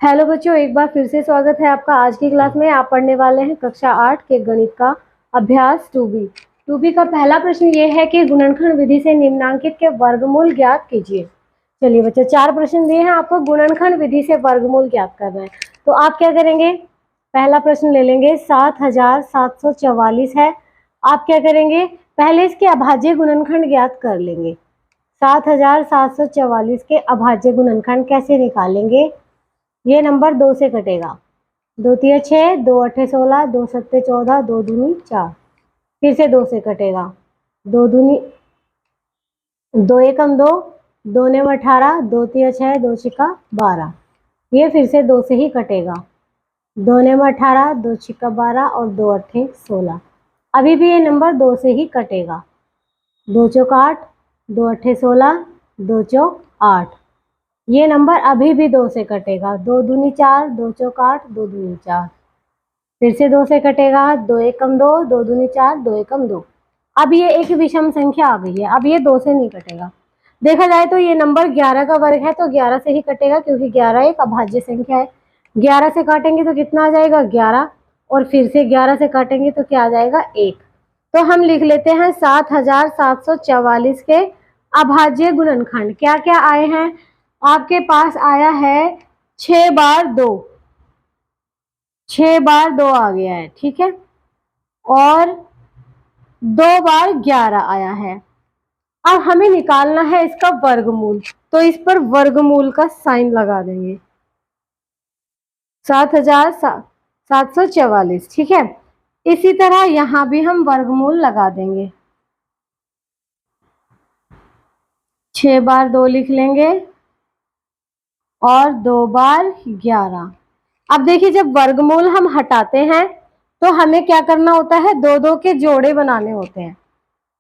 Hello बच्चों, एक बार फिर से स्वागत है आपका। आज की क्लास में आप पढ़ने वाले हैं कक्षा 8 के गणित का अभ्यास 2B। 2B का पहला प्रश्न ये है कि गुणनखंड विधि से निम्नांकित के वर्गमूल ज्ञात कीजिए। चलिए बच्चों, 4 प्रश्न दिए हैं आपको, गुणनखंड विधि से वर्गमूल ज्ञात करना है। तो आप क्या करेंगे, पहला प्रश्न ले लेंगे। 7744 है। आप क्या करेंगे, पहले इसके अभाज्य गुणनखंड ज्ञात कर लेंगे। 7744 के अभाज्य गुणनखंड कैसे निकालेंगे? ये नंबर 2 से कटेगा। 2 तिया 6, 2 अठे 16, 2 सत्ते 14, 2 दूनी 4। फिर से 2 से कटेगा। 2 दूनी 2 एकम 2, 2 ने 18, 2 तिया 6, 2 छिक्का 12। ये फिर से 2 से ही कटेगा। 2 ने 18, 2 छिक्का 12 और 2 अठे 16। अभी भी ये नंबर 2 से ही कटेगा। 2 चौक 8, 2 अठे 16, 2 चौक 8। ये नंबर अभी भी 2 से कटेगा। 2 दूनी 4, 2 चौक 8, 2 दूनी 4। फिर से 2 से कटेगा। 2 एकम 2, 2 दूनी 4, 2 एकम 2। अब ये एक विषम संख्या आ गई है, अब ये 2 से नहीं कटेगा। देखा जाए तो ये नंबर 11 का वर्ग है, तो 11 से ही कटेगा क्योंकि 11 एक अभाज्य संख्या है। 11 से काटेंगे तो कितना आ जाएगा, 11। और फिर से 11 से काटेंगे तो क्या आ जाएगा, 1। तो हम लिख लेते हैं 7744 के अभाज्य गुणनखंड क्या क्या आए हैं। आपके पास आया है 6 बार 2, 6 बार 2 आ गया है, ठीक है। और 2 बार 11 आया है। अब हमें निकालना है इसका वर्गमूल, तो इस पर वर्गमूल का साइन लगा देंगे। 7744, ठीक है। इसी तरह यहां भी हम वर्गमूल लगा देंगे। 6 बार 2 लिख लेंगे और 2 बार 11। अब देखिए, जब वर्गमूल हम हटाते हैं तो हमें क्या करना होता है, 2 2 के जोड़े बनाने होते हैं।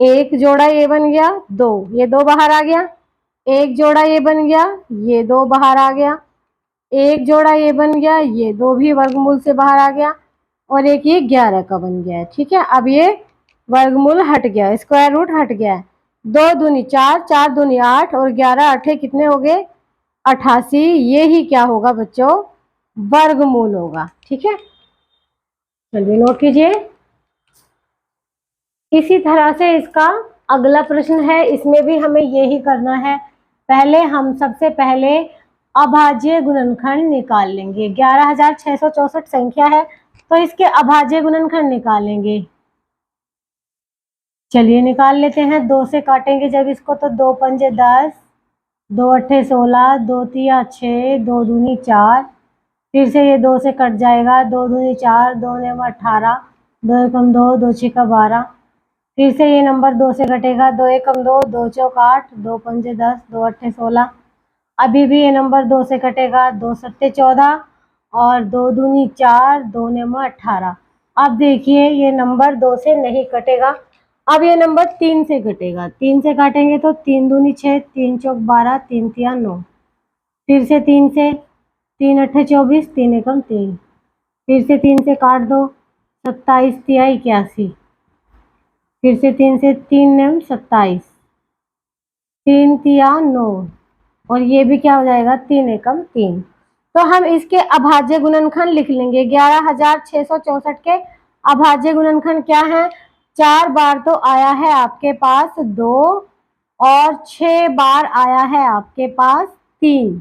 एक जोड़ा ये बन गया 2, ये 2 बाहर आ गया। एक जोड़ा ये बन गया, ये 2 बाहर आ गया। एक जोड़ा ये बन गया, ये 2 भी वर्गमूल से बाहर आ गया। और एक ये 11 का बन गया है, ठीक है। अब ये वर्गमूल हट गया, स्क्वायर रूट हट गया है। 2 दूनी 4, 4 दूनी 8 और 11 अठे कितने हो गए, 88। ये ही क्या होगा बच्चों, वर्गमूल होगा, ठीक है। चलिए नोट कीजिए। इसी तरह से इसका अगला प्रश्न है, इसमें भी हमें यही करना है। पहले हम सबसे पहले अभाज्य गुणनखंड निकाल लेंगे। 11664 संख्या है, तो इसके अभाज्य गुणनखंड निकालेंगे। चलिए निकाल लेते हैं। 2 से काटेंगे जब इसको तो 2 पंजे 10, 2 अट्ठे 16, 2 तिया 6, 2 दूनी 4। फिर से ये 2 से कट जाएगा। 2 दूनी 4, 2 ने 18, 2 एकम 2, 2 छिक्का 12। फिर से ये नंबर 2 से घटेगा। 2 एकम 2, 2 चौक 8, 2 पंजे 10, 2 अट्ठे 16। अभी भी ये नंबर 2 से कटेगा। 2 सत्ते 14 और 2 दूनी 4, 2 ने 18। अब देखिए ये नंबर 2 से नहीं कटेगा। अब ये नंबर 3 से कटेगा। 3 से काटेंगे तो 3 दूनी 6, 3 चौक 12, 3 तिया 9। फिर से 3 से, 3 अट्ठे 24, 3 एकम 3। फिर से 3 से काट दो, 27 तिया 81। फिर से 3 से, 3 नेम 27, 3 तिया 9। और ये भी क्या हो जाएगा, 3 एकम 3। तो हम इसके अभाज्य गुणनखंड लिख लेंगे। 11664 के अभाज्य गुणनखंड क्या है, 4 बार तो आया है आपके पास 2 और 6 बार आया है आपके पास 3।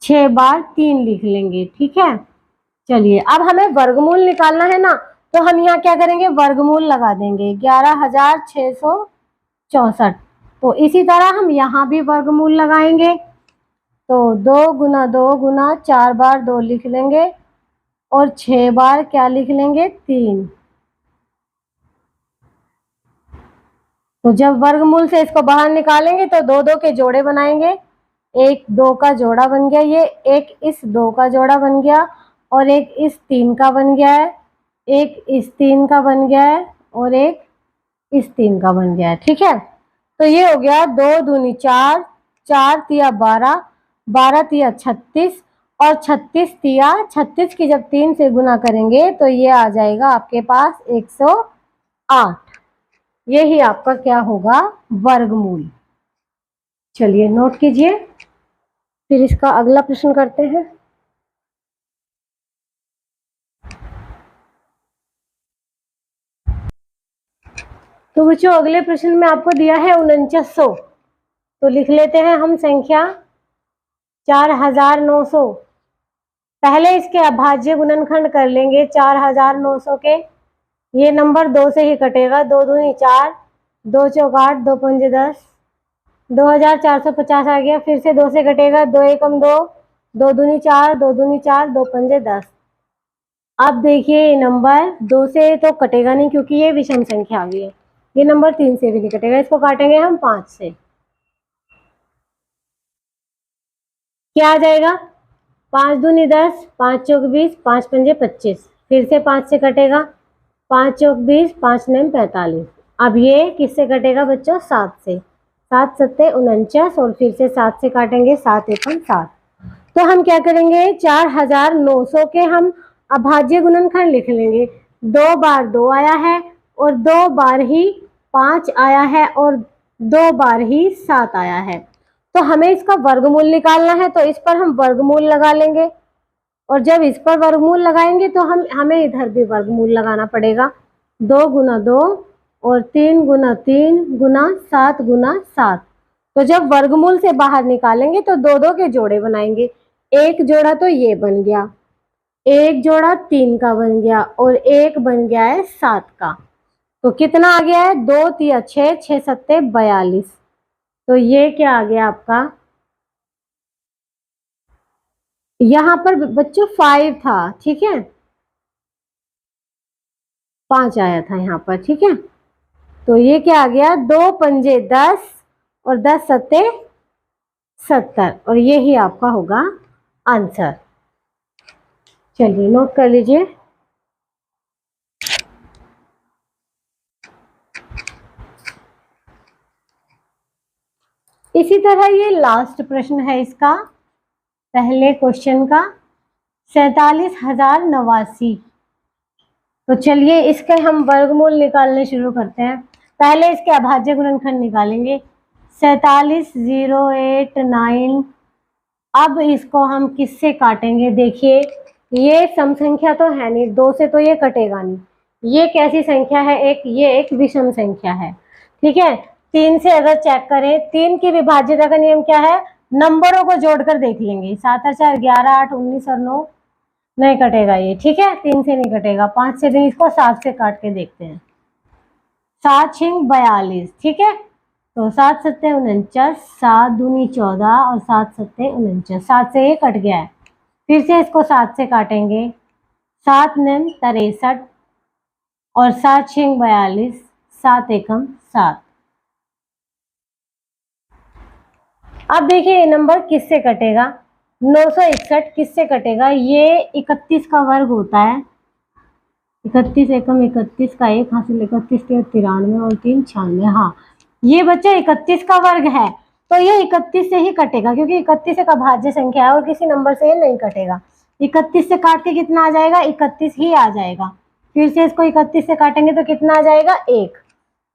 6 बार 3 लिख लेंगे, ठीक है। चलिए अब हमें वर्गमूल निकालना है ना, तो हम यहाँ क्या करेंगे, वर्गमूल लगा देंगे 11664। तो इसी तरह हम यहाँ भी वर्गमूल लगाएंगे। तो 2 गुना 2 गुना 4 बार 2 लिख लेंगे और 6 बार क्या लिख लेंगे, 3। तो जब वर्गमूल से इसको बाहर निकालेंगे तो 2 2 के जोड़े बनाएंगे। एक 2 का जोड़ा बन गया, ये एक इस 2 का जोड़ा बन गया और एक इस 3 का बन गया है, एक इस 3 का बन गया है और एक इस 3 का बन गया है, ठीक है। तो ये हो गया 2 दूनी 4, 4 तिया 12, 12 तिया 36 और 36 तिया 36 की जब 3 से गुना करेंगे तो ये आ जाएगा आपके पास 108। यही आपका क्या होगा, वर्गमूल। चलिए नोट कीजिए। फिर इसका अगला प्रश्न करते हैं। तो बच्चों अगले प्रश्न में आपको दिया है 4900, तो लिख लेते हैं हम संख्या 4900। पहले इसके अभाज्य गुणनखंड कर लेंगे 4900 के। ये नंबर 2 से ही कटेगा, 2 दूनी 4, 2 चौक 8, 2 पंजे 10, 2450 आ गया। फिर से 2 से कटेगा, 2 एकम 2, 2 दूनी 4, 2 दूनी 4, 2 पंजे 10। अब देखिए ये नंबर 2 से तो कटेगा नहीं क्योंकि ये विषम संख्या आ गई है। ये नंबर 3 से भी नहीं कटेगा, इसको काटेंगे हम 5 से। क्या आ जाएगा? 5 दूनी 10, 5 चौक 20, 5 पंजे 25। फिर से 5 से कटेगा, 5 चौक 20, 5 नेम 45। अब ये किससे कटेगा बच्चों? 7 से। 7 सत्ते 49 और फिर से 7 से काटेंगे, 7 एकम 7। तो हम क्या करेंगे, 4900 के हम अभाज्य गुणनखंड लिख लेंगे। 2 बार 2 आया है और 2 बार ही 5 आया है और 2 बार ही 7 आया है। तो हमें इसका वर्गमूल निकालना है, तो इस पर हम वर्गमूल लगा लेंगे। और जब इस पर वर्गमूल लगाएंगे तो हमें इधर भी वर्गमूल लगाना पड़ेगा। 2 गुना 2 और 3 गुना 3 गुना 7 गुना 7। तो जब वर्गमूल से बाहर निकालेंगे तो 2 के जोड़े बनाएंगे। एक जोड़ा तो ये बन गया, एक जोड़ा 3 का बन गया और एक बन गया है 7 का। तो कितना आ गया है? 2 तिया 6, 6 सत्ते 42। तो ये क्या आ गया आपका? यहाँ पर बच्चों 5 था, ठीक है, 5 आया था यहाँ पर, ठीक है। तो ये क्या आ गया? 2 पंजे 10 और 10 सत्ते 70 और ये ही आपका होगा आंसर। चलिए नोट कर लीजिए। इसी तरह ये लास्ट प्रश्न है इसका, पहले क्वेश्चन का, 47,089। तो चलिए इसके हम वर्गमूल निकालने शुरू करते हैं। पहले इसके अभाज्य गुणनखंड निकालेंगे, 47089। अब इसको हम किससे काटेंगे? देखिए ये सम संख्या तो है नहीं, 2 से तो ये कटेगा नहीं। ये कैसी संख्या है? ये एक विषम संख्या है, ठीक है। 3 से अगर चेक करें, 3 की विभाज्यता का नियम क्या है? नंबरों को जोड़कर देख लेंगे। 7 और 4 11, 8 19 और 9, नहीं कटेगा ये, ठीक है। 3 से नहीं कटेगा। 5 से भी, इसको 7 से काट के देखते हैं। 7 छिंग 42, ठीक है। तो 7 सत्ते 49, 7 दूनी 14 और 7 सत्ते 49। 7 से ये कट गया है। फिर से इसको 7 से काटेंगे, 7 नेम 63 और 7 छिंग 42, 7 एकम 7। अब देखिए ये नंबर किससे कटेगा? 961 किससे कटेगा? ये 31 का वर्ग होता है। 31 एकम 31 का 1 हासिल, 31 के 93 और 3 96। हाँ ये बच्चा 31 का वर्ग है, तो ये 31 से ही कटेगा क्योंकि 31 एक अभाज्य संख्या है और किसी नंबर से ये नहीं कटेगा। 31 से काट के कितना आ जाएगा? 31 ही आ जाएगा। फिर से इसको 31 से काटेंगे तो कितना आ जाएगा? 1।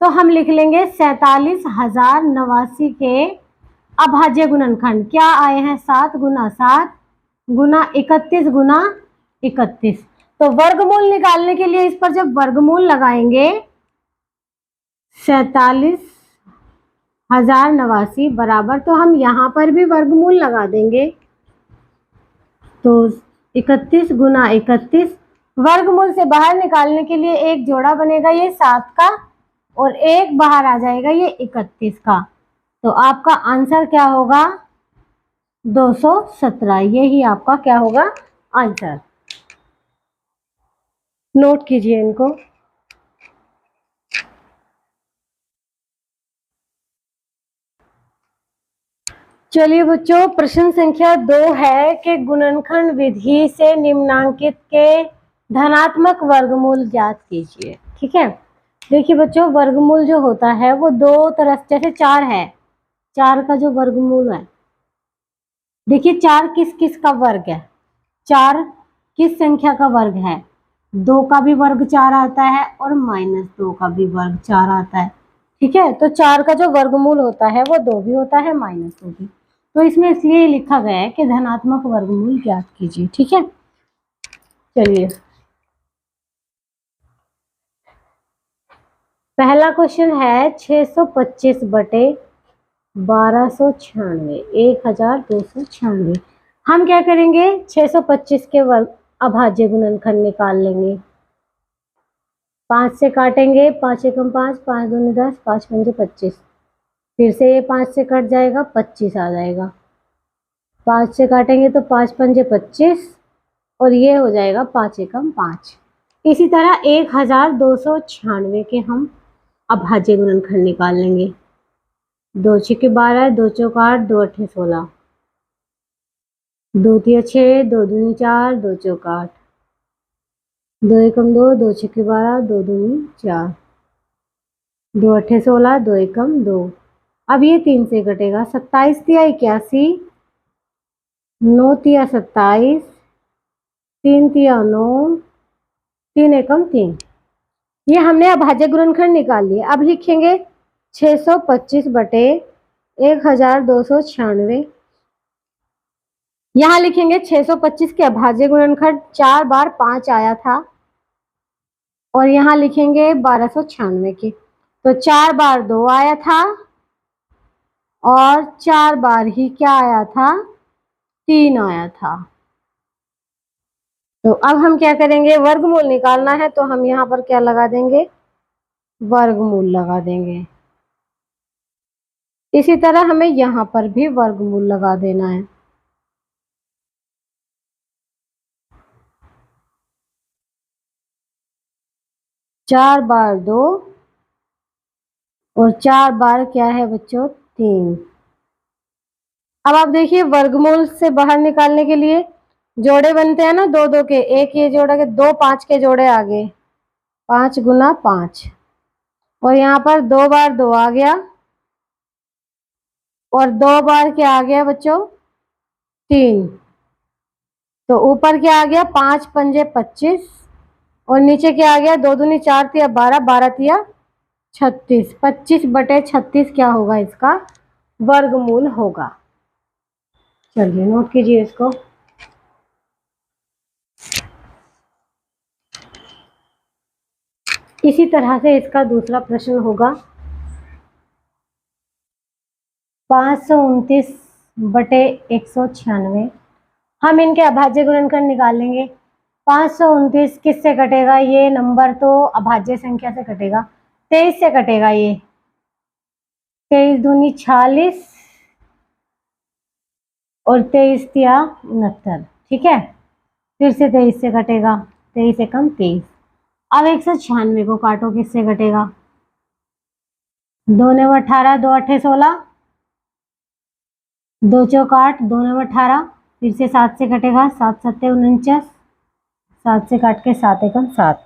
तो हम लिख लेंगे 47,089 के अभाज्य गुणनखंड क्या आए हैं? 7 गुना 7 गुना 31 गुना 31। तो वर्गमूल निकालने के लिए इस पर जब वर्गमूल लगाएंगे, 47,089 बराबर, तो हम यहाँ पर भी वर्गमूल लगा देंगे। तो 31 गुना 31, वर्गमूल से बाहर निकालने के लिए एक जोड़ा बनेगा ये 7 का और एक बाहर आ जाएगा ये 31 का। तो आपका आंसर क्या होगा? 217। यही आपका क्या होगा? आंसर। नोट कीजिए इनको। चलिए बच्चों, प्रश्न संख्या 2 है कि गुणनखंड विधि से निम्नांकित के धनात्मक वर्गमूल ज्ञात कीजिए, ठीक है। देखिए बच्चों, वर्गमूल जो होता है वो 2 तरह, जैसे 4 है, 4 का जो वर्गमूल है, देखिए 4 किस किस का वर्ग है? 4 किस संख्या का वर्ग है? 2 का भी वर्ग 4 आता है और -2 का भी वर्ग 4 आता है, ठीक है। तो 4 का जो वर्गमूल होता है वो 2 भी होता है, -2 भी। तो इसमें इसलिए लिखा गया है कि धनात्मक वर्गमूल ज्ञात कीजिए। ठीक है, चलिए पहला क्वेश्चन है 625 बटे 1296, 1296। हम क्या करेंगे, 625 के वर्ग अभाज्य गुणनखंड निकाल लेंगे। 5 से काटेंगे, 5 एकम 5, 5 दूनी 10, 5 पंजे 25। फिर से ये 5 से कट जाएगा, 25 आ जाएगा। 5 से काटेंगे तो 5 पंजे 25 और ये हो जाएगा 5 एकम 5। इसी तरह 1296 के हम अभाज्य गुणनखंड निकाल लेंगे। 2 छक्के 12, 2 चौक 8, 2 अट्ठे 16, 2 तिया 6, 2 दूनी 4, 2 चौक 8, 2 एकम 2, 2 छक्के 12, 2 दूनी 4, 2 अट्ठे 16, 2 एकम 2। अब ये 3 से कटेगा, 27 तिया 81, 9 तिया 27, 3 तिया 9, 3 एकम 3। ये हमने अभाज्य गुणनखंड निकाल लिए। अब लिखेंगे 625 बटे 1296। यहाँ लिखेंगे 625 के अभाज्य गुणनखंड, 4 बार 5 आया था और यहाँ लिखेंगे 1296 के, तो 4 बार 2 आया था और 4 बार ही क्या आया था, 3 आया था। तो अब हम क्या करेंगे, वर्गमूल निकालना है तो हम यहाँ पर क्या लगा देंगे, वर्गमूल लगा देंगे। इसी तरह हमें यहाँ पर भी वर्गमूल लगा देना है। चार बार 2 और 4 बार क्या है बच्चों, 3। अब आप देखिए वर्गमूल से बाहर निकालने के लिए जोड़े बनते हैं ना, 2 2 के, एक ये जोड़ा के 2 5 के जोड़े आगे, 5 गुना 5 और यहाँ पर 2 बार 2 आ गया और 2 बार क्या आ गया बच्चों, 3। तो ऊपर क्या आ गया, 5 पंजे 25 और नीचे क्या आ गया, 2 दूनी 4 तिया 12, 12 तिया 36, 25 बटे 36 क्या होगा, इसका वर्गमूल होगा। चलिए नोट कीजिए इसको। इसी तरह से इसका दूसरा प्रश्न होगा 529 बटे 196। हम इनके अभाज्य गुणनखंड निकाल लेंगे। 529 किससे कटेगा, ये नंबर तो अभाज्य संख्या से कटेगा, 23 से कटेगा। ये 23 दूनी 46 और 23 तिया 69। ठीक है, फिर से 23 से कटेगा, 23 एकम 23। अब 196 को काटो, किससे कटेगा, 2 9 18, 2 अट्ठे 16, 2 चौक 8, 2 9 18, फिर से 7 से कटेगा, 7 सत्ते 49, 7 से काट के 7 एकम 7।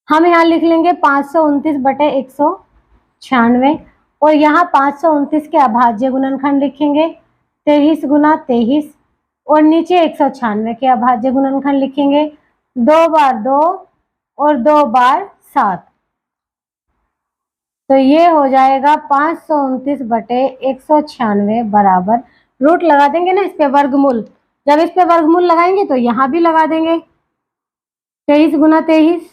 हम यहाँ लिख लेंगे 529 बटे 196 और यहाँ 529 के अभाज्य गुणनखंड लिखेंगे 23 गुना 23 और नीचे 196 के अभाज्य गुणनखंड लिखेंगे 2 बार 2 और 2 बार 7। तो ये हो जाएगा 529 बटे 196 बराबर, रूट लगा देंगे ना इस पे, वर्गमूल। जब इस पे वर्गमूल लगाएंगे तो यहाँ भी लगा देंगे, 23 गुना 23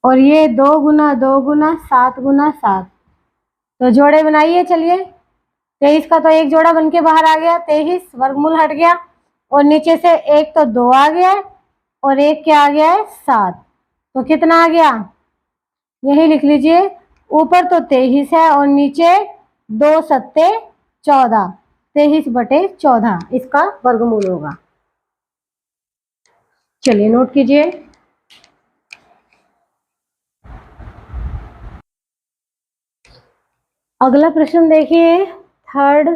और ये 2 गुना 2 गुना 7 गुना 7। तो जोड़े बनाइए, चलिए 23 का तो एक जोड़ा बन के बाहर आ गया, 23 वर्गमूल हट गया और नीचे से एक तो 2 आ गया है और एक क्या आ गया है, 7। तो कितना आ गया, यही लिख लीजिए, ऊपर तो 23 है और नीचे 2 सत्ते 14, 23 बटे 14 इसका वर्गमूल होगा। चलिए नोट कीजिए। अगला प्रश्न देखिए, थर्ड,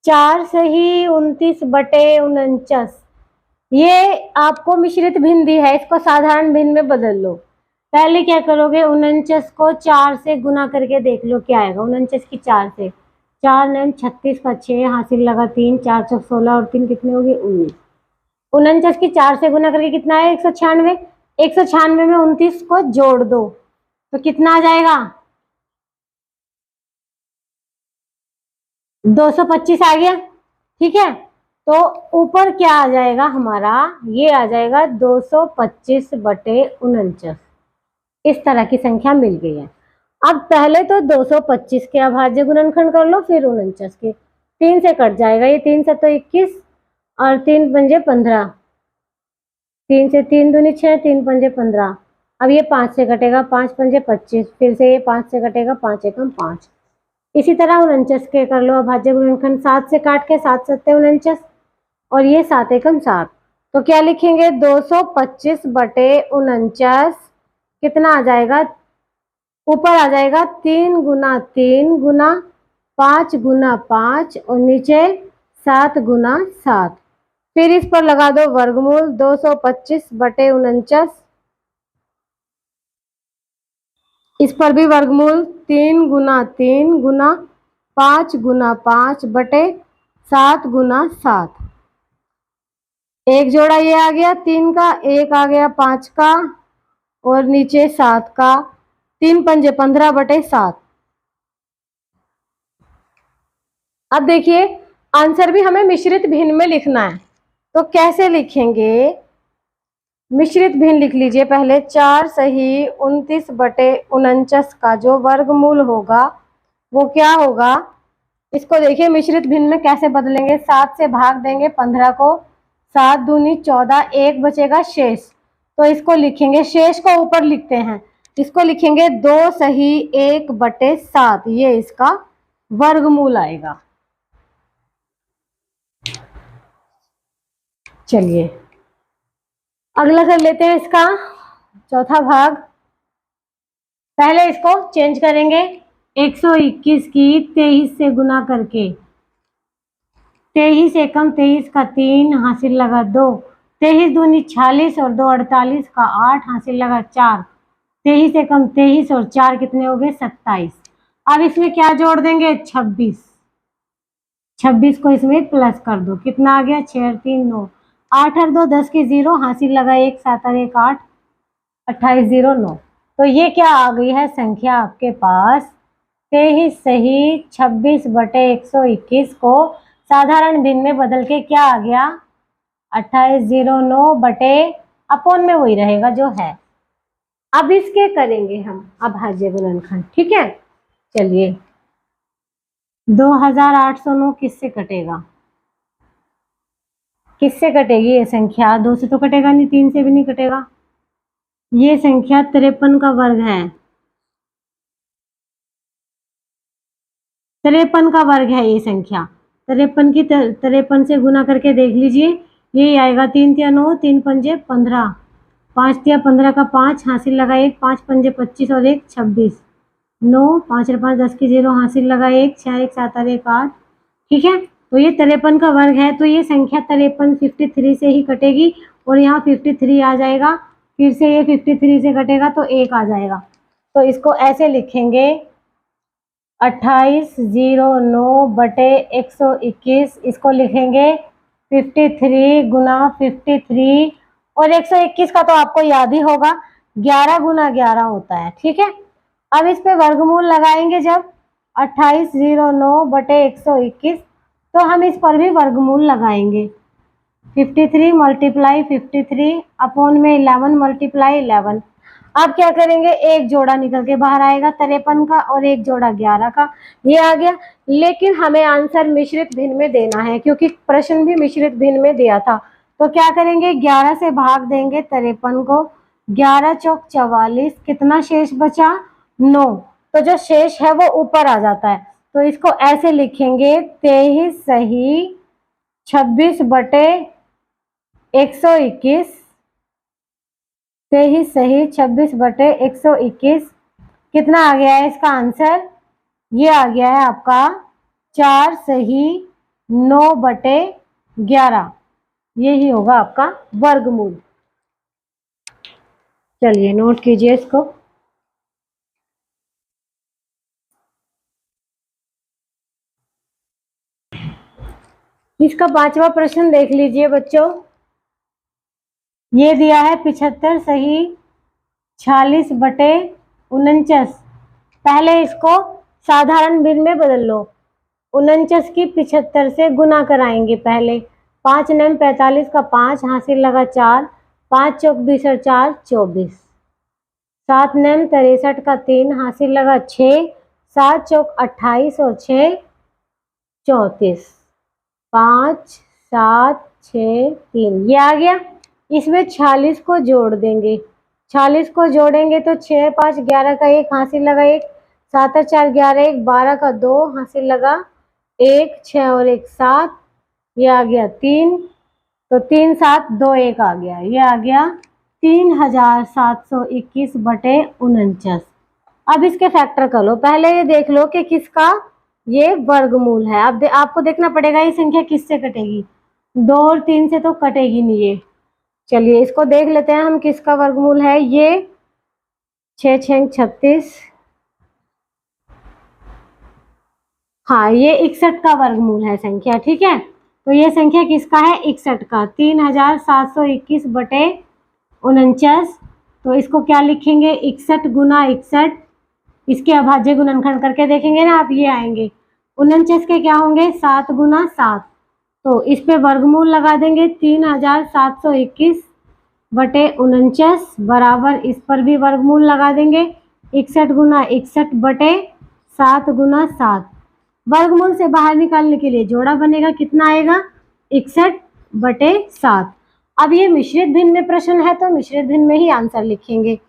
4 से ही 29 बटे 49। ये आपको मिश्रित भिन्न दी है, इसको साधारण भिन्न में बदल लो। पहले क्या करोगे, 49 को 4 से गुना करके देख लो क्या आएगा। 49 की 4 से, 4 9 36 का 6 हासिल लगा 3, 4 चौक 16 और 3 कितने हो गए, 19। 49 की 4 से गुना करके कितना है, 196। 196 में 29 को जोड़ दो तो कितना आ जाएगा, 225 आ गया, ठीक है। तो ऊपर क्या आ जाएगा हमारा, ये आ जाएगा 225/49। इस तरह की संख्या मिल गई है। अब पहले तो 225 के अभाज्य गुणनखंड कर लो, फिर 49 के। 3 से कट जाएगा, ये 3 से तो 21 और 3 पंजे 15, 3 से 3 दूनी 6, 3 पंजे 15। अब ये 5 से कटेगा, 5 पंजे 25, फिर से ये 5 से कटेगा, 5 एकम 5। इसी तरह 49 के कर लो अभाज्य गुणनखंड, 7 से काट के, 7 सत्ते 49 और ये 7 एकम 7। तो क्या लिखेंगे, 225/49 कितना आ जाएगा, ऊपर आ जाएगा 3 गुना 3 गुना 5 गुना 5 और नीचे 7 गुना 7। फिर इस पर लगा दो वर्गमूल, 225/49। इस पर भी वर्गमूल, 3 गुना 3 गुना 5 गुना 5 बटे 7 गुना 7। एक जोड़ा ये आ गया 3 का, एक आ गया 5 का और नीचे 7 का। 3 पंजे 15/7। अब देखिए आंसर भी हमें मिश्रित भिन्न में लिखना है, तो कैसे लिखेंगे, मिश्रित भिन्न लिख लीजिए पहले। 4 सही 29/49 का जो वर्गमूल होगा वो क्या होगा, इसको देखिए मिश्रित भिन्न में कैसे बदलेंगे। 7 से भाग देंगे 15 को, 7 दूनी 14, एक बचेगा शेष, तो इसको लिखेंगे, शेष को ऊपर लिखते हैं, इसको लिखेंगे 2 सही 1/7, ये इसका वर्गमूल आएगा। चलिए अगला कर लेते हैं, इसका चौथा भाग। पहले इसको चेंज करेंगे, 121 की 23 से गुना करके, 23 एकम 23 का 3 हासिल लगा 2, 23 दूनी 46 और 2 48 का 8 हासिल लगा 4, 23 एकम 23 और 4 कितने हो गए 27। अब इसमें क्या जोड़ देंगे, 26, 26 को इसमें प्लस कर दो, कितना आ गया 6 और 3 9, 8 और 2 10 की 0 हासिल लगा 1, 7 और 1 8, 28 0 9। तो ये क्या आ गई है संख्या आपके पास, 23 सही 26/121 को साधारण भिन्न में बदल के क्या आ गया, 2809 बटे अपोन में वही रहेगा जो है। अब इसके करेंगे हम अभाज्य गुणनखंड, ठीक है। चलिए 2809 किससे कटेगा, किससे कटेगी ये संख्या, 2 से तो कटेगा नहीं, 3 से भी नहीं कटेगा। ये संख्या 53 का वर्ग है, 53 का वर्ग है ये संख्या। 53 की 53 से गुना करके देख लीजिए, ये आएगा 3 तिया 9, 3 पंजे 15, 5 तिया 15 का 5 हासिल लगा 1, 5 पंजे 25 और 1 26, 9 5 और 5 10 की 0 हासिल लगा 1, 6 1 7 और 1 8, ठीक है। तो ये 53 का वर्ग है, तो ये संख्या 53 53 से ही कटेगी और यहाँ 53 आ जाएगा, फिर से ये 53 से कटेगा तो 1 आ जाएगा। तो इसको ऐसे लिखेंगे, 2809/121, इसको लिखेंगे 53 गुना 53 और 121 का तो आपको याद ही होगा 11 गुना 11 होता है, ठीक है। अब इस पे वर्गमूल लगाएंगे जब 2809/121, तो हम इस पर भी वर्गमूल लगाएंगे, 53 × 53 अपोन में 11 × 11। अब क्या करेंगे, एक जोड़ा निकल के बाहर आएगा 53 का और एक जोड़ा 11 का, ये आ गया। लेकिन हमें आंसर मिश्रित भिन्न में देना है क्योंकि प्रश्न भी मिश्रित भिन्न में दिया था। तो क्या करेंगे, 11 से भाग देंगे 53 को, 11 चौक 44, कितना शेष बचा 9, तो जो शेष है वो ऊपर आ जाता है। तो इसको ऐसे लिखेंगे, 23 सही 26/121, 23 सही 26/121 कितना आ गया है इसका आंसर, ये आ गया है आपका 4 सही 9/11, यही होगा आपका वर्गमूल। चलिए नोट कीजिए इसको। इसका 5वां प्रश्न देख लीजिए बच्चों, ये दिया है 75 सही 46/49। पहले इसको साधारण भिन्न में बदल लो, 49 की 75 से गुना कराएंगे। पहले 5 9 45 का 5 हासिल लगा 4, 5 चौक 20 और 4 24, 7 9 63 का 3 हासिल लगा 6, 7 चौक 28 और 6 34, 5 7 6 3 ये आ गया। इसमें 46 को जोड़ देंगे। 46 को जोड़ेंगे तो 6 5 11 का 1 हासिल लगा 1, 7 और 4 11 1 12 का 2 हासिल लगा 1, 6 और 1 7, ये आ गया 3, तो 3 7 2 1 आ गया। ये आ गया 3721 बटे 49। अब इसके फैक्टर कर लो। पहले ये देख लो कि किसका ये वर्गमूल है। अब आपको देखना पड़ेगा ये संख्या किससे कटेगी। 2 और 3 से तो कटेगी नहीं ये। चलिए इसको देख लेते हैं हम किसका वर्गमूल है। ये 6 6 36, हाँ ये 61 का वर्गमूल है संख्या। ठीक है, तो ये संख्या किसका है, 61 का। 3721 बटे 49, तो इसको क्या लिखेंगे, 61 गुना 61। इसके अभाज्य गुणनखंड करके देखेंगे ना आप, ये आएंगे। 49 के क्या होंगे, 7 गुना 7, तो इस पे वर्गमूल लगा देंगे। 3721 बटे 49 बराबर इस पर भी वर्गमूल लगा देंगे। 61 गुना 61 बटे 7 गुना 7। वर्गमूल से बाहर निकालने के लिए जोड़ा बनेगा, कितना आएगा, 61 बटे 7। अब ये मिश्रित भिन्न में प्रश्न है तो मिश्रित भिन्न में ही आंसर लिखेंगे।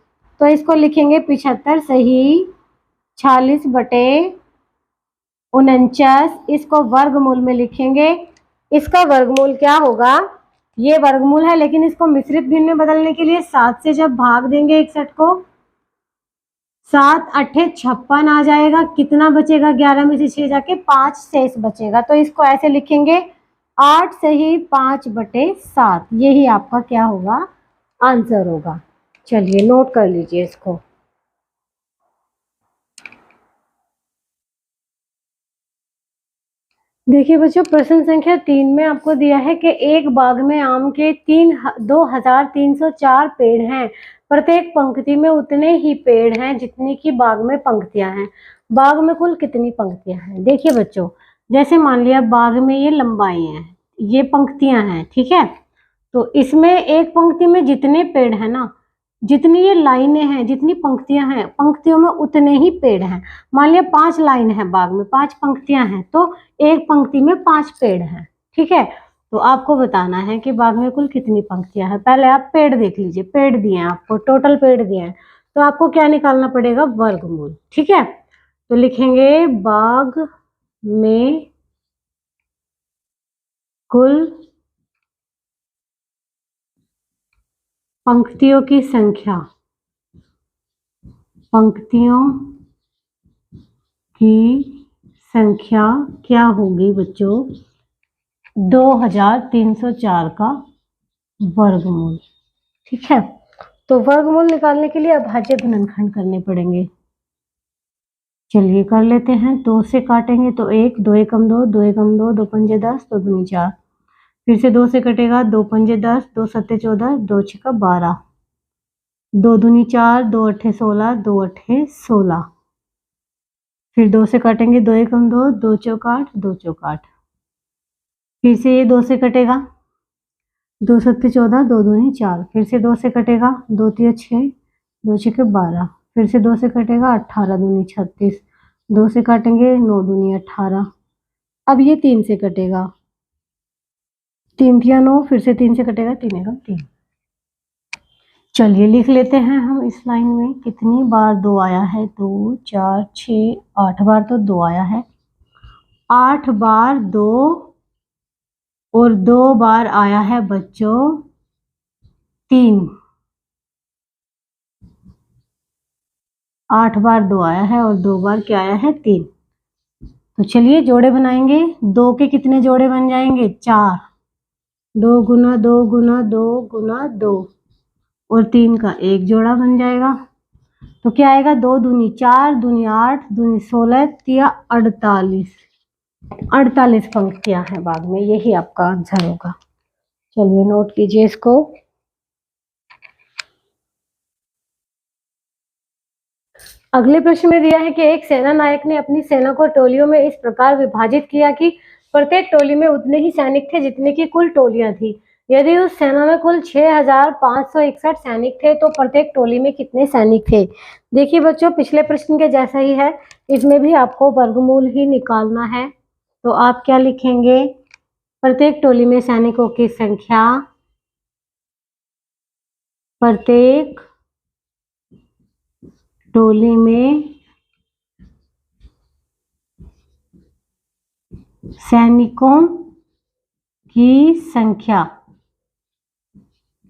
तो इसको लिखेंगे 75 सही 46 बटे 49, इसको वर्गमूल में लिखेंगे। इसका वर्गमूल क्या होगा, ये वर्गमूल है लेकिन इसको मिश्रित भिन्न में बदलने के लिए 7 से जब भाग देंगे 61 को, 7 8 56 आ जाएगा। कितना बचेगा, 11 में से 6 जाके 5 शेष बचेगा। तो इसको ऐसे लिखेंगे 8 सही 5 बटे 7। यही आपका क्या होगा, आंसर होगा। चलिए नोट कर लीजिए इसको। देखिए बच्चों, प्रश्न संख्या 3 में आपको दिया है कि एक बाग में आम के 2304 पेड़ हैं। प्रत्येक पंक्ति में उतने ही पेड़ हैं जितनी की बाग में पंक्तियां हैं। बाग में कुल कितनी पंक्तियां हैं। देखिए बच्चों, जैसे मान लिया बाग में ये लंबाई है, ये पंक्तियां हैं, ठीक है। तो इसमें एक पंक्ति में जितने पेड़ हैं ना, जितनी ये लाइनें हैं, जितनी पंक्तियां हैं, पंक्तियों में उतने ही पेड़ हैं। मान लिया 5 लाइन है बाग में, 5 पंक्तियां हैं, तो एक पंक्ति में 5 पेड़ हैं। ठीक है, तो आपको बताना है कि बाग में कुल कितनी पंक्तियां हैं। पहले आप पेड़ देख लीजिए, पेड़ दिए हैं आपको, टोटल पेड़ दिए हैं, तो आपको क्या निकालना पड़ेगा, वर्गमूल। ठीक है, तो लिखेंगे बाग में कुल पंक्तियों की संख्या, पंक्तियों की संख्या क्या होगी बच्चों, 2304 का वर्गमूल। ठीक है, तो वर्गमूल निकालने के लिए अभाज्य गुणनखंड करने पड़ेंगे। चलिए कर लेते हैं। 2 से काटेंगे तो 1, 2 एकम 2, 2 एकम 2, 2 पंजे 10, 2 दूनी 4। फिर से 2 से कटेगा, 2 पंजे 10, 2 सत्ते 14, 2 छक्का 12, 2 दूनी 4, 2 अट्ठे 16, 2 अट्ठे 16। फिर 2 से काटेंगे, 2 एकम 2, 2 चौक 8, 2 चौक 8। फिर से ये 2 से कटेगा, 2 सत्ते 14, 2 दूनी 4। फिर से 2 से कटेगा, 2 तिया 6, 2 छक्के 12। फिर से 2 से कटेगा, 18 दूनी 36, 2 से काटेंगे, 9 दूनी 18। अब ये 3 से कटेगा, 3 तिया 9, फिर से 3 से कटेगा, 3 एकम 3। चलिए लिख लेते हैं हम इस लाइन में कितनी बार 2 आया है, 2 4 6 8 बार तो 2 आया है। 8 बार 2 और 2 बार आया है बच्चों 3। 8 बार 2 आया है और 2 बार क्या आया है, 3। तो चलिए जोड़े बनाएंगे। 2 के कितने जोड़े बन जाएंगे, 4। 2 गुना 2 गुना 2 गुना 2 और 3 का एक जोड़ा बन जाएगा। तो क्या आएगा, 2 दूनी 4, दूनी 8, दूनी 16, तिया 48। 48 पंक्तियां हैं बाग में, यही आपका आंसर होगा। चलिए नोट कीजिए इसको। अगले प्रश्न में दिया है कि एक सेना नायक ने अपनी सेना को टोलियों में इस प्रकार विभाजित किया कि प्रत्येक टोली में उतने ही सैनिक थे जितने की कुल टोलियां थी। यदि उस सेना में कुल 6561 सैनिक थे तो प्रत्येक टोली में कितने सैनिक थे। देखिए बच्चों, पिछले प्रश्न के जैसा ही है, इसमें भी आपको वर्गमूल ही निकालना है। तो आप क्या लिखेंगे, प्रत्येक टोली में सैनिकों की संख्या, प्रत्येक टोली में सैनिकों की संख्या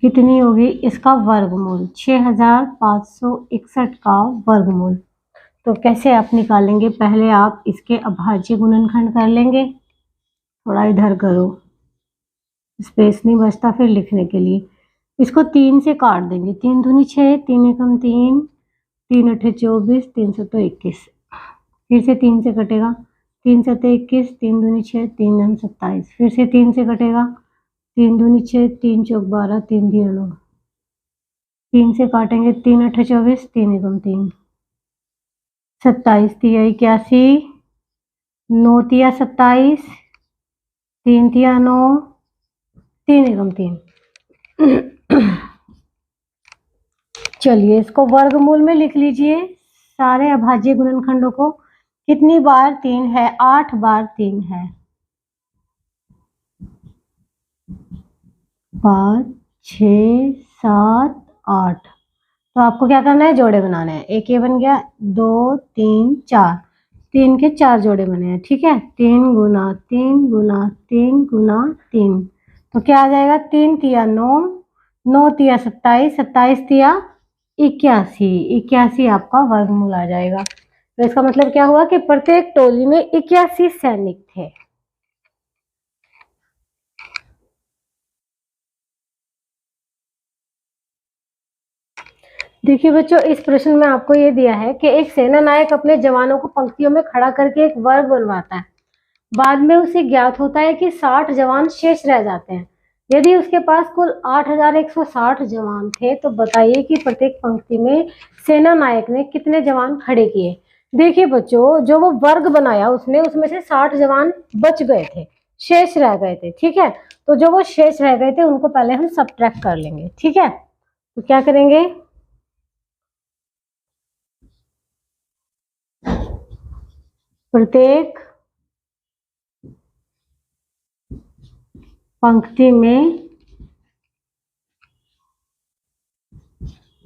कितनी होगी, इसका वर्गमूल 6561 का वर्गमूल। तो कैसे आप निकालेंगे, पहले आप इसके अभाज्य गुणनखंड कर लेंगे। थोड़ा इधर करो, स्पेस नहीं बचता फिर लिखने के लिए। इसको 3 से काट देंगे, 3 दूनी 6, 3 एकम 3, 3 अठे 24, 3 सतों 21। फिर से 3 से कटेगा, 3 सतों 21, 3 दूनी 6, 3 नम 27। फिर से 3 से कटेगा, 3 दूनी 6, 3 चौक 12, 3 दिया 9। 3 से काटेंगे, 3 अठे 24, 3 एकम 3, 27 तिया 81, 9 तिया 27, 3 तिया 9, 3 एकम 3। चलिए इसको वर्गमूल में लिख लीजिए सारे अभाज्य गुणनखंडों को। कितनी बार 3 है, 8 बार 3 है, 5 6 7 8। तो आपको क्या करना है, जोड़े बनाने हैं। एक ये बन गया, 2 3 4, 3 के 4 जोड़े बने हैं, ठीक है। 3 गुना 3 गुना 3 गुना 3, तो क्या आ जाएगा, 3 तिया 9, 9 तिया 27, 27 तिया 81, 81 आपका वर्गमूल आ जाएगा। तो इसका मतलब क्या हुआ कि प्रत्येक टोली में 81 सैनिक थे। देखिए बच्चों, इस प्रश्न में आपको ये दिया है कि एक सेना नायक अपने जवानों को पंक्तियों में खड़ा करके एक वर्ग बनवाता है। बाद में उसे ज्ञात होता है कि 60 जवान शेष रह जाते हैं। यदि उसके पास कुल 8160 जवान थे तो बताइए कि प्रत्येक पंक्ति में सेना नायक ने कितने जवान खड़े किए। देखिए बच्चों, जो वो वर्ग बनाया उसने, उसमें से 60 जवान बच गए थे, शेष रह गए थे, ठीक है। तो जो वो शेष रह गए थे उनको पहले हम सबट्रैक्ट कर लेंगे, ठीक है। तो क्या करेंगे, प्रत्येक पंक्ति में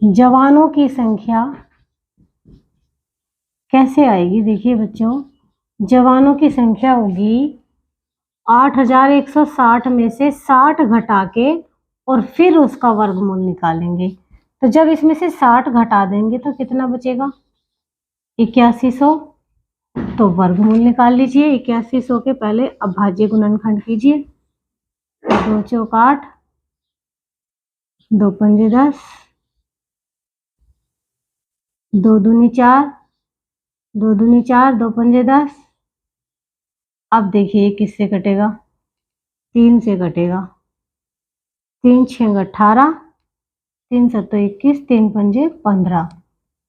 जवानों की संख्या कैसे आएगी। देखिए बच्चों, जवानों की संख्या होगी 8160 में से 60 घटा के और फिर उसका वर्गमूल निकालेंगे। तो जब इसमें से 60 घटा देंगे तो कितना बचेगा, 8100। तो वर्गमूल निकाल लीजिए। 8100 के पहले अभाज्य गुणनखंड कीजिए। 2 चौक 8, 2 पंजे 10, 2 दूनी 4, 2 दूनी 4, 2 पंजे 10। अब देखिए किससे कटेगा, 3 से कटेगा। 3 6 18, 3 सत्तो 21, 3 पंजे 15।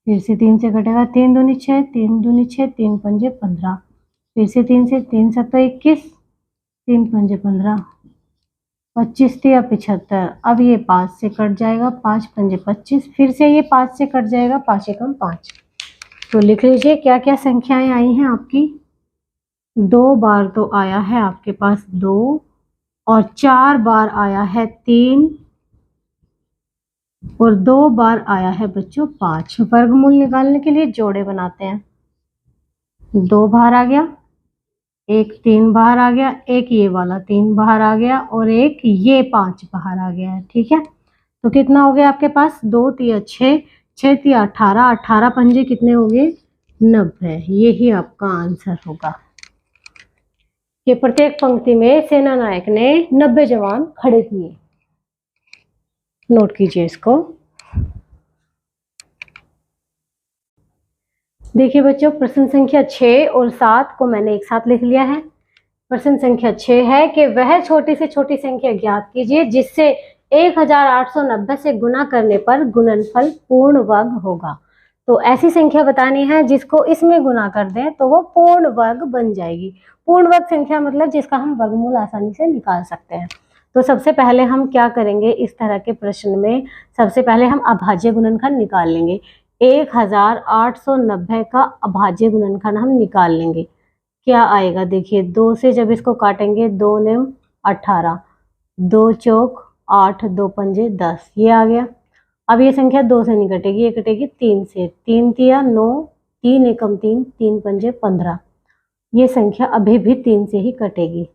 फिर से 3 से कटेगा, 3 दूनी 6, 3 दूनी 6, 3 पंजे 15। फिर से 3 से, 3 सत्तो 21, 3 पंजे 15, 25 या 75। अब ये 5 से कट जाएगा, 5 पंजे 25। फिर से ये 5 से कट जाएगा, 5 एकम 5। तो लिख लीजिए क्या क्या संख्याएं आई हैं आपकी। 2 बार तो आया है आपके पास 2, और 4 बार आया है 3, और 2 बार आया है बच्चों 5। वर्गमूल निकालने के लिए जोड़े बनाते हैं। 2 बाहर आ गया, एक 3 बाहर आ गया, एक ये वाला 3 बाहर आ गया, और एक ये 5 बाहर आ गया है, ठीक है। तो कितना हो गया आपके पास, 2 तिया 6, 6 तिया 18, 18 पंजे कितने हो गए, 90। यही आपका आंसर होगा कि प्रत्येक पंक्ति में सेना नायक ने 90 जवान खड़े किए। नोट कीजिए इसको। देखिए बच्चों, प्रश्न संख्या 6 और 7 को मैंने एक साथ लिख लिया है। प्रश्न संख्या 6 है कि वह छोटी से छोटी संख्या ज्ञात कीजिए जिससे 1890 से गुना करने पर गुणनफल पूर्ण वर्ग होगा। तो ऐसी संख्या बतानी है जिसको इसमें गुना कर दें तो वो पूर्ण वर्ग बन जाएगी। पूर्ण वर्ग संख्या मतलब जिसका हम वर्गमूल आसानी से निकाल सकते हैं। तो सबसे पहले हम क्या करेंगे, इस तरह के प्रश्न में सबसे पहले हम अभाज्य गुणनखंड निकाल लेंगे। 1890 का अभाज्य गुणनखंड हम निकाल लेंगे। क्या आएगा देखिए, 2 से जब इसको काटेंगे 2 नेम 18, 2 चौक 8, 2 पंजे 10, ये आ गया। अब ये संख्या 2 से नहीं कटेगी, ये कटेगी 3 से। 3 तिया 9, 3 एकम 3, 3 पंजे 15, ये संख्या अभी भी 3 से ही कटेगी।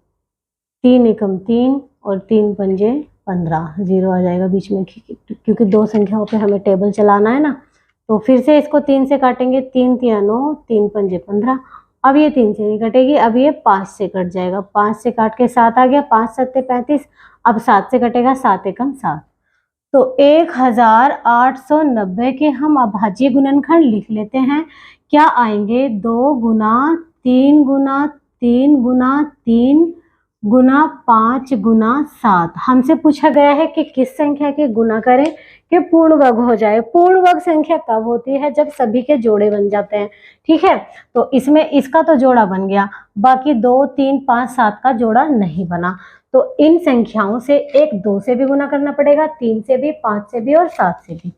3 एकम 3 और 3 पंजे 15, 0 आ जाएगा बीच में, क्योंकि 2 संख्याओं पे हमें टेबल चलाना है ना। तो फिर से इसको 3 से काटेंगे, 3 तिया 9, 3 पंजे 15, अब ये 3 से नहीं कटेगी, अब ये 5 से कट जाएगा। 5 से काट के 7 आ गया, 5 सत्ते 35, अब 7 से कटेगा, 7 एकम 7। तो 1890 के हम अभाज्य गुणनखंड लिख लेते हैं। क्या आएंगे, 2 गुना 3 गुना 3 गुना 3 गुना 5 गुना 7। हमसे पूछा गया है कि किस संख्या के गुना करें कि पूर्ण वर्ग हो जाए। पूर्ण वर्ग संख्या कब होती है, जब सभी के जोड़े बन जाते हैं। ठीक है, तो इसमें इसका तो जोड़ा बन गया, बाकी 2 3 5 7 का जोड़ा नहीं बना। तो इन संख्याओं से एक 2 से भी गुना करना पड़ेगा, 3 से भी, 5 से भी और 7 से भी।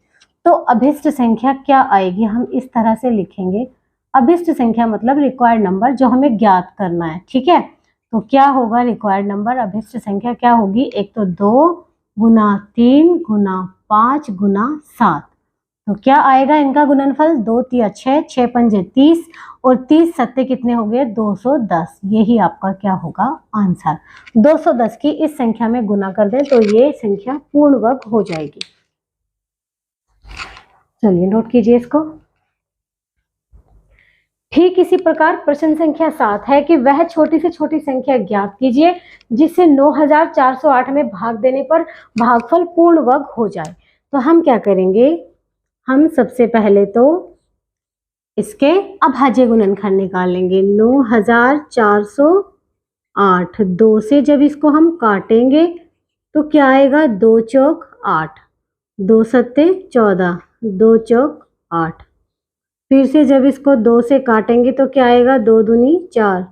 तो अभिष्ट संख्या क्या आएगी, हम इस तरह से लिखेंगे। अभिष्ट संख्या मतलब रिक्वायर्ड नंबर, जो हमें ज्ञात करना है। ठीक है, तो क्या होगा रिक्वायर्ड नंबर, अभिष्ट संख्या क्या होगी, एक तो 2 गुना 3 गुना 5 गुना 7। तो क्या आएगा इनका गुणनफल, 2 तिया 6, 6 पंजे 30 और 30 सत्ते कितने हो गए, 210। यही आपका क्या होगा आंसर। 210 की इस संख्या में गुना कर दें तो ये संख्या पूर्ण वर्ग हो जाएगी। चलिए नोट कीजिए इसको। ठीक इसी प्रकार प्रश्न संख्या 7 है कि वह छोटी से छोटी संख्या ज्ञात कीजिए जिससे 9408 में भाग देने पर भागफल पूर्ण वर्ग हो जाए। तो हम क्या करेंगे, हम सबसे पहले तो इसके अभाज्य गुणनखंड निकाल लेंगे। 9408, 2 से जब इसको हम काटेंगे तो क्या आएगा, 2 चौक 8, 2 सत्ते 14, 2 चौक 8। फिर से जब इसको 2 से काटेंगे तो क्या आएगा, 2 दूनी 4,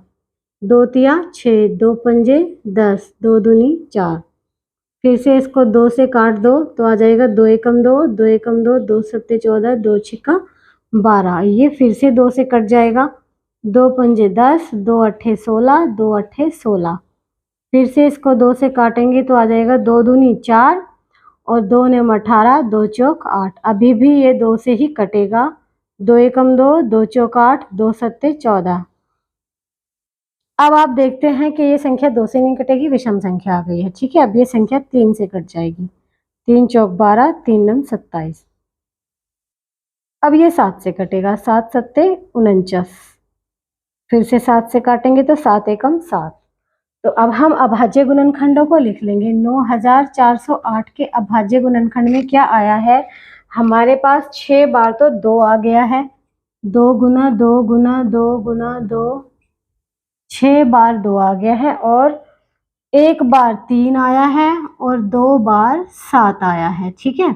2 तिया 6, 2 पंजे 10, 2 दूनी 4। फिर से इसको 2 से काट दो तो आ जाएगा 2 एकम 2, 2 एकम 2, 2 सत्ते 14, 2 छिक्का 12, ये फिर से 2 से कट जाएगा। 2 पंजे 10, 2 अट्ठे 16, 2 अट्ठे 16। फिर से इसको 2 से काटेंगे तो आ जाएगा 2 दूनी 4 और 2 नेम 18, 2 चौक 8। अभी भी ये 2 से ही कटेगा। 2 एकम 2, 2 चौक 8, 2 सत्ते 14। अब आप देखते हैं कि ये संख्या 2 से नहीं कटेगी, विषम संख्या आ गई है। ठीक है, अब ये संख्या 3 से कट जाएगी। 3 चौक 12, 3 नम 27। अब ये 7 से कटेगा, 7 सत्ते 49। फिर से 7 से काटेंगे तो 7 एकम 7। तो अब हम अभाज्य गुणनखंडों को लिख लेंगे। 9408 के अभाज्य गुणनखंड में क्या आया है, हमारे पास 6 बार तो 2 आ गया है। 2 गुना 2 गुना 2 गुना 2, 6 बार 2 आ गया है और 1 बार 3 आया है और 2 बार 7 आया है। ठीक है,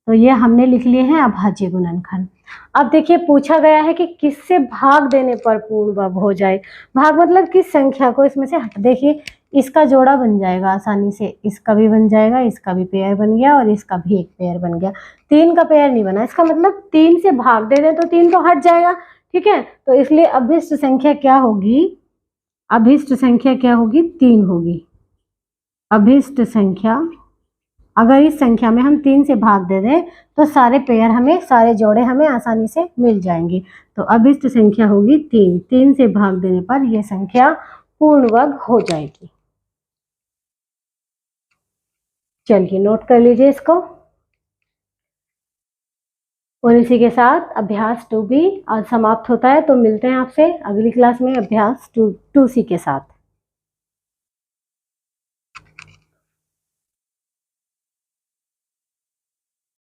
तो ये हमने लिख लिए हैं अभाज्य गुणनखंड। अब देखिए पूछा गया है कि किससे भाग देने पर पूर्ण वर्ग हो जाए। भाग मतलब किस संख्या को इसमें से हट, देखिए इसका जोड़ा बन जाएगा आसानी से, इसका भी बन जाएगा, इसका भी पेयर बन गया और इसका भी एक पेयर बन गया। 3 का पेयर नहीं बना, इसका मतलब 3 से भाग दे दें तो 3 तो हट जाएगा। ठीक है, तो इसलिए अभिष्ट संख्या क्या होगी, अभिष्ट संख्या क्या होगी, 3 होगी। अभिष्ट संख्या, अगर इस संख्या में हम 3 से भाग दे दें तो सारे पेयर हमें, सारे जोड़े हमें आसानी से मिल जाएंगे। तो अभिष्ट संख्या होगी 3। 3 से भाग देने पर यह संख्या पूर्ण वर्ग हो जाएगी। चलिए नोट कर लीजिए इसको। और इसी के साथ अभ्यास 2B आज समाप्त होता है। तो मिलते हैं आपसे अगली क्लास में अभ्यास 2C के साथ।